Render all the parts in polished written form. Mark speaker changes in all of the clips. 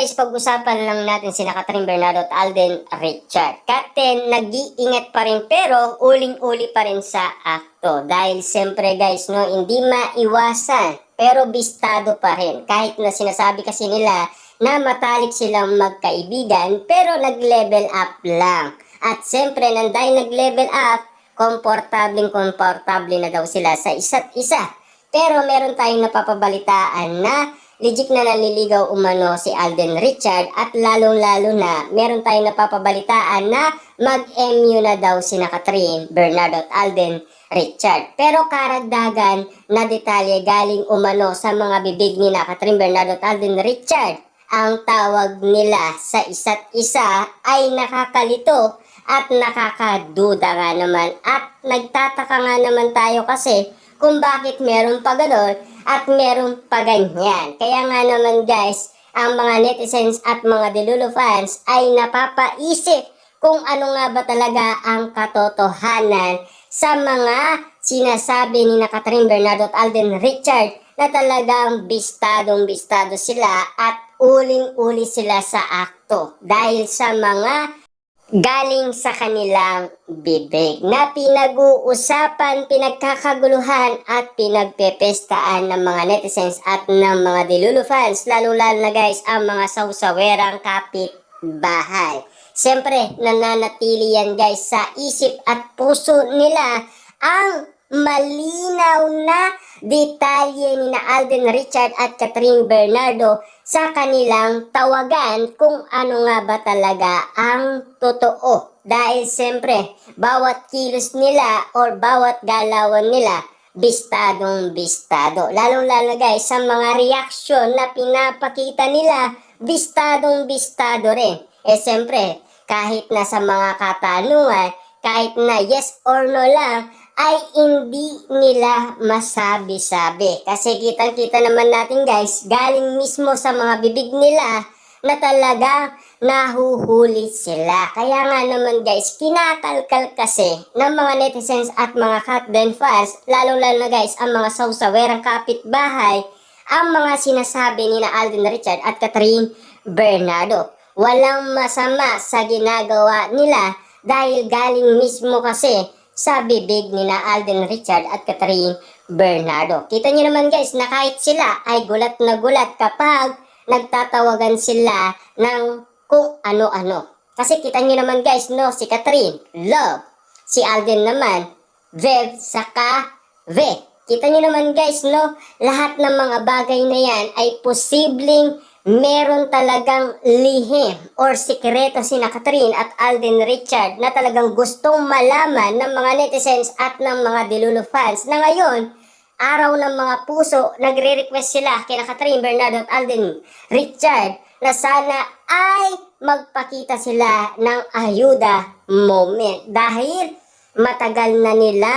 Speaker 1: guys, pag-usapan lang natin sina Catherine Bernardo at Alden Richard. Captain, nag-iingat pa rin pero uling-uli pa rin sa akto. Dahil siyempre guys, no, hindi maiwasan pero bistado pa rin. Kahit na sinasabi kasi nila na matalik silang magkaibigan pero nag-level up lang. At siyempre, dahil nag-level up, komportable na daw sila sa isa't isa. Pero meron tayong napapabalitaan na legit na nanliligaw umano si Alden Richard at lalong-lalo na meron tayong napapabalitaan na mag-MU na daw sina Catherine Bernardo at Alden Richard. Pero karagdagan na detalye galing umano sa mga bibig ni na Catherine Bernardo at Alden Richard. Ang tawag nila sa isa't isa ay nakakalito at nakakaduda nga naman. At nagtataka nga naman tayo kasi kung bakit meron pa ganon at meron pa ganyan. Kaya nga naman guys, ang mga netizens at mga Delulu fans ay napapaisip kung ano nga ba talaga ang katotohanan sa mga sinasabi ni na Catherine Bernardo at Alden Richard na talagang bistadong-bistado sila at uling-uli sila sa akto dahil sa mga galing sa kanilang bibig na pinag-uusapan, pinagkakaguluhan at pinagpepestaan ng mga netizens at ng mga Delulu fans, lalo-lalo na guys ang mga sausawerang kapitbahay. Siyempre, nananatili yan guys sa isip at puso nila ang malinaw na detalye ni na Alden Richard at Catherine Bernardo sa kanilang tawagan kung ano nga ba talaga ang totoo. Dahil siyempre, bawat kilos nila or bawat galawan nila, bistadong-bistado. Lalong-lalo guys, sa mga reaksyon na pinapakita nila, bistadong-bistado rin. Siyempre, kahit na sa mga katanungan, kahit na yes or no lang, ay hindi nila masabi-sabi. Kasi kitang-kita naman natin guys, galing mismo sa mga bibig nila na talagang nahuhuli sila. Kaya nga naman guys, kinakalkal kasi ng mga netizens at mga Catden fans, lalo-lalo na guys, ang mga sausawerang kapitbahay, ang mga sinasabi ni na Alden Richard at Catherine Bernardo. Walang masama sa ginagawa nila dahil galing mismo kasi sa bibig ni na Alden Richard at Catherine Bernardo. Kita niyo naman guys na kahit sila ay gulat na gulat kapag nagtatawagan sila ng kung ano-ano. Kasi kita niyo naman guys, no, si Catherine, love. Si Alden naman, Vev, saka Ve. Kita niyo naman guys, no, lahat ng mga bagay na yan ay posibleng meron talagang lihim or sikreto si na Catherine at Alden Richard na talagang gustong malaman ng mga netizens at ng mga Delulu fans na ngayon, araw ng mga puso, nagre-request sila kina Catherine Bernardo at Alden Richard na sana ay magpakita sila ng ayuda moment dahil matagal na nila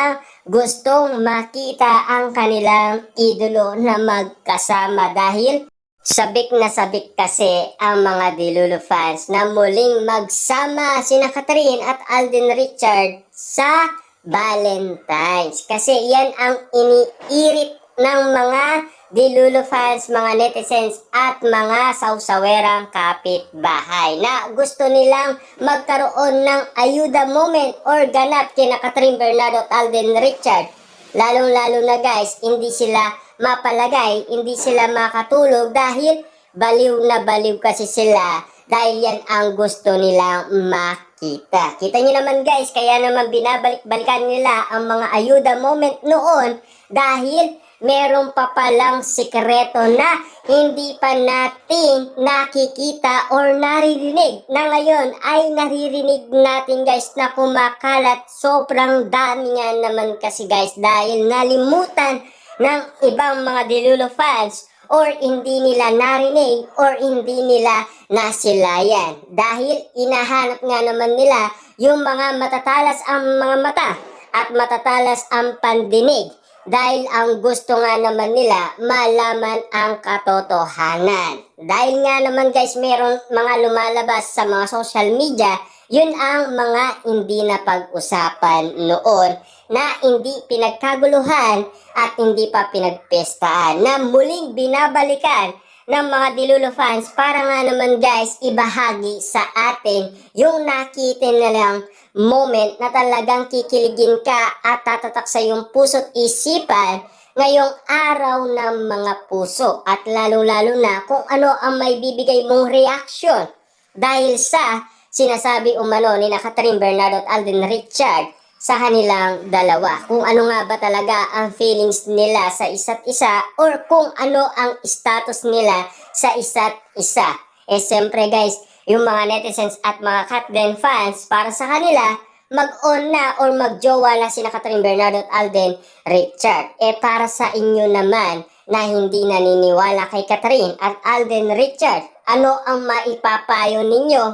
Speaker 1: gustong makita ang kanilang idolo na magkasama dahil sabik na sabik kasi ang mga Delulu fans na muling magsama sina Catherine at Alden Richard sa Valentine's. Kasi yan ang iniirit ng mga Delulu fans, mga netizens at mga sausawerang kapitbahay na gusto nilang magkaroon ng ayuda moment or ganap kina Catherine Bernardo at Alden Richard. Lalong-lalo na guys, hindi sila mapalagay, hindi sila makatulog dahil baliw na baliw kasi sila dahil yan ang gusto nilang makita. Kita nyo naman guys, kaya naman binabalik-balikan nila ang mga ayuda moment noon dahil meron pa palang sikreto na hindi pa natin nakikita or naririnig na ngayon ay naririnig natin guys na kumakalat. Sobrang dami nga naman kasi guys dahil nalimutan ng ibang mga Delulu fans or hindi nila narinig or hindi nila nasilayan dahil inahanap nga naman nila yung mga matatalas ang mga mata at matatalas ang pandinig dahil ang gusto nga naman nila malaman ang katotohanan. Dahil nga naman guys meron mga lumalabas sa mga social media, yun ang mga hindi na pag-usapan noon na hindi pinagkaguluhan at hindi pa pinagpestahan na muling binabalikan ng mga Dilulo fans para nga naman guys ibahagi sa atin yung nakita nilang moment na talagang kikiligin ka at tatatak sa iyong puso't isipan ngayong araw ng mga puso at lalo-lalo na kung ano ang may bibigay mong reaction dahil sa sinasabi umano ni Catherine Bernardo at Alden Richard sa kanilang dalawa. Kung ano nga ba talaga ang feelings nila sa isa't isa or kung ano ang status nila sa isa't isa. Siyempre guys, yung mga netizens at mga Katden fans, para sa kanila, mag-on na or mag-jowa na sina Catherine Bernardo at Alden Richard. Para sa inyo naman na hindi naniniwala kay Catherine at Alden Richard, ano ang maipapayo ninyo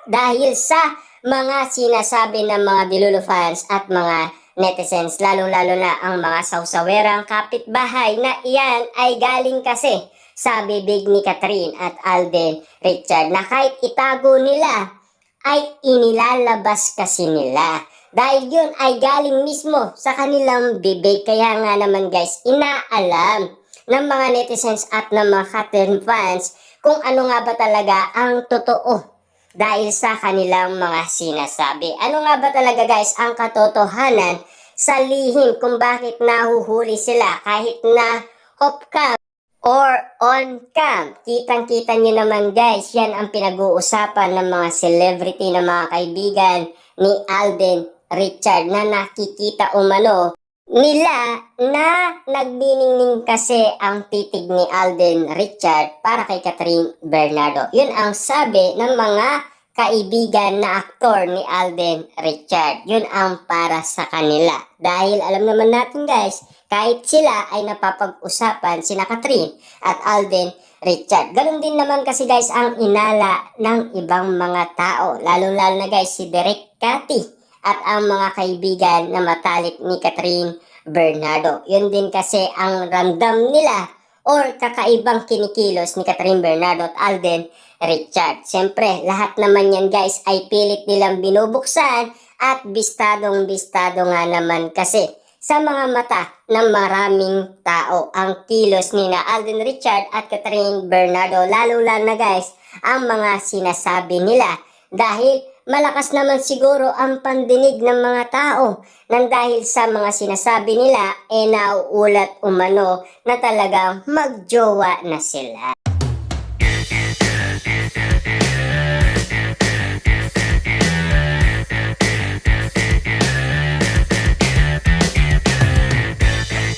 Speaker 1: dahil sa mga sinasabi ng mga Dilulo fans at mga netizens, lalo-lalo na ang mga sawsawerang kapitbahay na iyan ay galing kasi sa bibig ni Catherine at Alden Richard na kahit itago nila ay inilalabas kasi nila. Dahil yun ay galing mismo sa kanilang bibig. Kaya nga naman guys, inaalam ng mga netizens at ng mga Catherine fans kung ano nga ba talaga ang totoo dahil sa kanilang mga sinasabi. Ano nga ba talaga guys ang katotohanan sa lihim kung bakit nahuhuli sila kahit na off cam or on cam? Kitang-kita nyo naman guys, yan ang pinag-uusapan ng mga celebrity na mga kaibigan ni Alden Richard na nakikita umano nila na nagniningning kasi ang titig ni Alden Richard para kay Catherine Bernardo. Yun ang sabi ng mga kaibigan na aktor ni Alden Richard. Yun ang para sa kanila. Dahil alam naman natin guys, kahit sila ay napapag-usapan sina Catherine at Alden Richard. Ganun din naman kasi guys ang inala ng ibang mga tao. Lalo-lalo na guys si Direk Cathy at ang mga kaibigan na matalik ni Catherine Bernardo. Yun din kasi ang ramdam nila or kakaibang kinikilos ni Catherine Bernardo at Alden Richard. Siyempre, lahat naman yan guys ay pilit nilang binubuksan at bistadong-bistado nga naman kasi sa mga mata ng maraming tao ang kilos ni na Alden Richard at Catherine Bernardo. Lalo-lalo na guys ang mga sinasabi nila dahil malakas naman siguro ang pandinig ng mga tao nang dahil sa mga sinasabi nila nauulat umano na talagang magjowa na sila.